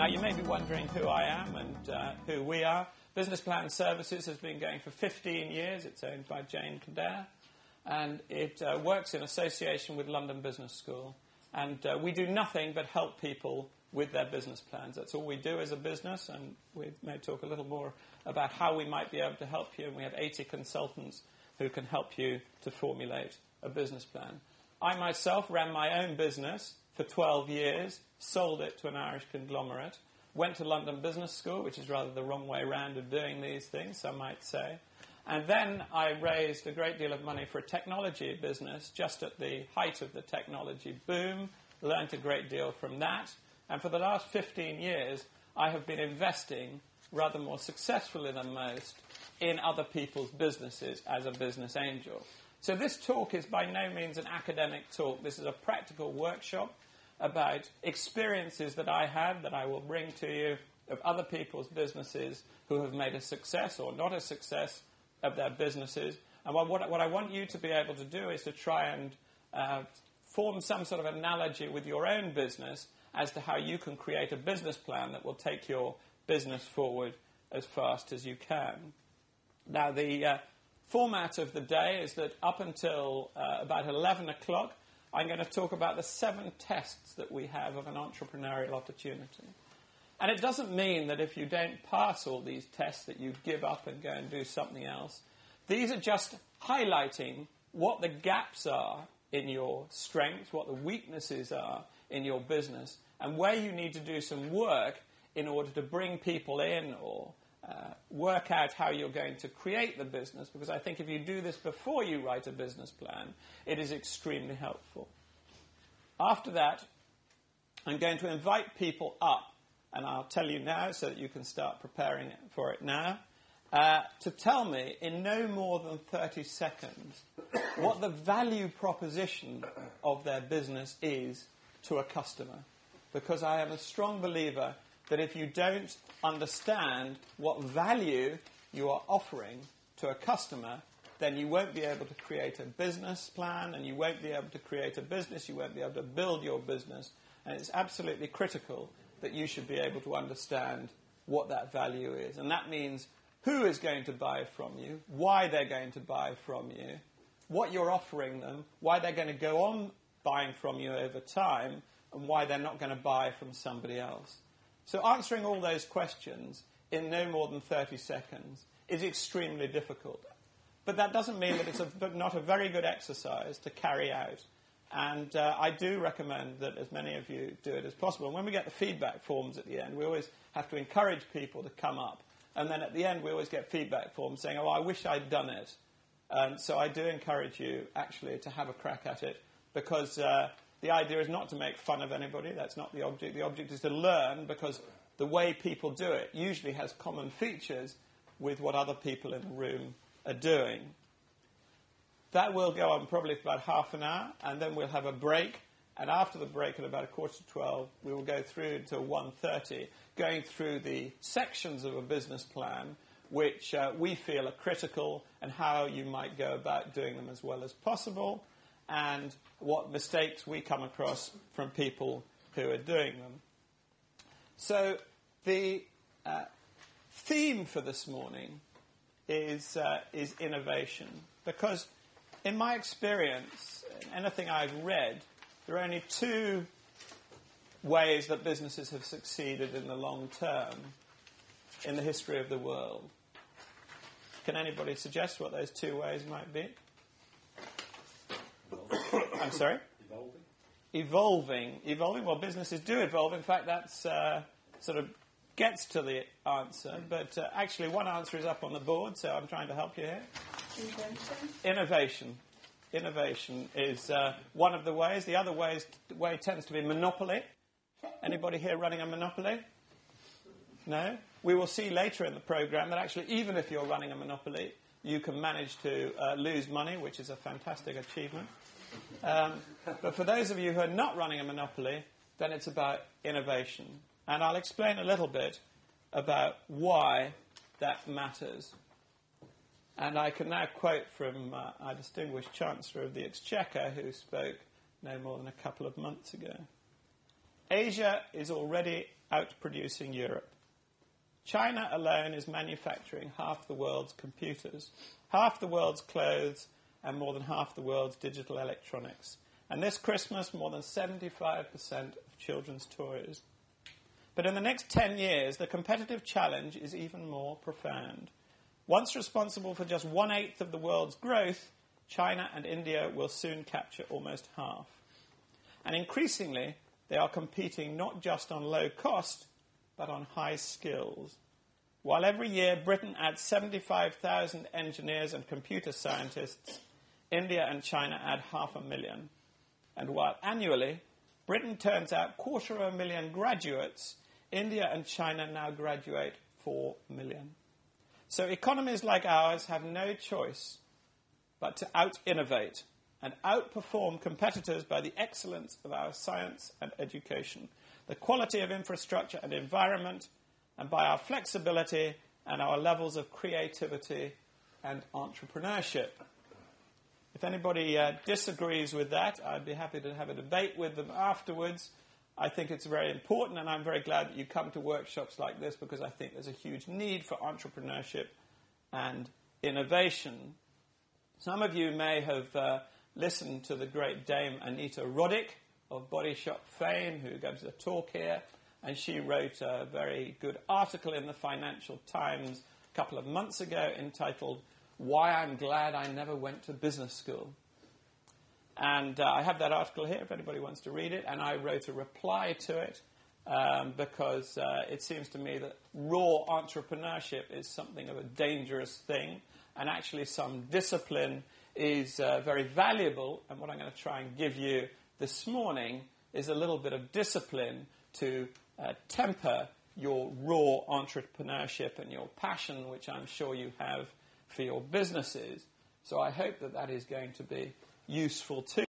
Now, you may be wondering who I am and who we are. Business Plan Services has been going for 15 years. It's owned by Jane Kildare, and it works in association with London Business School. And we do nothing but help people with their business plans. That's all we do as a business, and we may talk a little more about how we might be able to help you. And we have 80 consultants who can help you to formulate a business plan. I myself ran my own business for 12 years, sold it to an Irish conglomerate, went to London Business School, which is rather the wrong way round of doing these things, some might say. And then I raised a great deal of money for a technology business just at the height of the technology boom, learned a great deal from that. And for the last 15 years, I have been investing, rather more successfully than most, in other people's businesses as a business angel. So this talk is by no means an academic talk. This is a practical workshop about experiences that I had that I will bring to you of other people's businesses who have made a success or not a success of their businesses. And what I want you to be able to do is to try and form some sort of analogy with your own business as to how you can create a business plan that will take your business forward as fast as you can. Now, the format of the day is that up until about 11 o'clock, I'm going to talk about the 7 tests that we have of an entrepreneurial opportunity. And it doesn't mean that if you don't pass all these tests that you give up and go and do something else. These are just highlighting what the gaps are in your strengths, what the weaknesses are in your business, and where you need to do some work in order to bring people in or work out how you're going to create the business, because I think if you do this before you write a business plan, it is extremely helpful. After that, I'm going to invite people up, and I'll tell you now so that you can start preparing for it now, to tell me in no more than 30 seconds what the value proposition of their business is to a customer. Because I am a strong believer that if you don't understand what value you are offering to a customer, then you won't be able to create a business plan, and you won't be able to create a business, you won't be able to build your business. And it's absolutely critical that you should be able to understand what that value is. And that means who is going to buy from you, why they're going to buy from you, what you're offering them, why they're going to go on buying from you over time, and why they're not going to buy from somebody else. So answering all those questions in no more than 30 seconds is extremely difficult. But that doesn't mean that it's not a very good exercise to carry out. And I do recommend that as many of you do it as possible. And when we get the feedback forms at the end, we always have to encourage people to come up. And then at the end, we always get feedback forms saying, oh, I wish I'd done it. So I do encourage you, actually, to have a crack at it, because the idea is not to make fun of anybody. That's not the object. The object is to learn, because the way people do it usually has common features with what other people in the room are doing. That will go on probably for about half an hour, and then we'll have a break. And after the break, at about 11:45, we will go through until 1:30, going through the sections of a business plan which we feel are critical, and how you might go about doing them as well as possible, and what mistakes we come across from people who are doing them. So the theme for this morning is innovation, because in my experience, anything I've read, there are only 2 ways that businesses have succeeded in the long term in the history of the world. Can anybody suggest what those 2 ways might be? I'm sorry? Evolving. Well, businesses do evolve. In fact, that's sort of gets to the answer. But actually, one answer is up on the board, so I'm trying to help you here. Innovation. Innovation is one of the ways. The other way tends to be monopoly. Anybody here running a monopoly? No? We will see later in the program that actually, even if you're running a monopoly, you can manage to lose money, which is a fantastic achievement. But for those of you who are not running a monopoly, then it's about innovation. And I'll explain a little bit about why that matters. And I can now quote from our distinguished Chancellor of the Exchequer, who spoke no more than a couple of months ago. Asia is already outproducing Europe. China alone is manufacturing half the world's computers, half the world's clothes, and more than half the world's digital electronics. And this Christmas, more than 75% of children's toys. But in the next 10 years, the competitive challenge is even more profound. Once responsible for just 1/8 of the world's growth, China and India will soon capture almost half. And increasingly, they are competing not just on low cost, but on high skills. While every year Britain adds 75,000 engineers and computer scientists, India and China add 500,000. And while annually Britain turns out 250,000 graduates, India and China now graduate 4 million. So economies like ours have no choice but to out-innovate and outperform competitors by the excellence of our science and education, the quality of infrastructure and environment, and by our flexibility and our levels of creativity and entrepreneurship. If anybody disagrees with that, I'd be happy to have a debate with them afterwards. I think it's very important, and I'm very glad that you come to workshops like this because I think there's a huge need for entrepreneurship and innovation. Some of you may have listened to the great Dame Anita Roddick of Body Shop fame, who gives a talk here, and she wrote a very good article in the Financial Times a couple of months ago entitled "Why I'm Glad I Never Went to Business School." And I have that article here if anybody wants to read it, and I wrote a reply to it because it seems to me that raw entrepreneurship is something of a dangerous thing, and actually some discipline is very valuable. And what I'm going to try and give you this morning is a little bit of discipline to temper your raw entrepreneurship and your passion, which I'm sure you have for your businesses. So I hope that that is going to be useful too.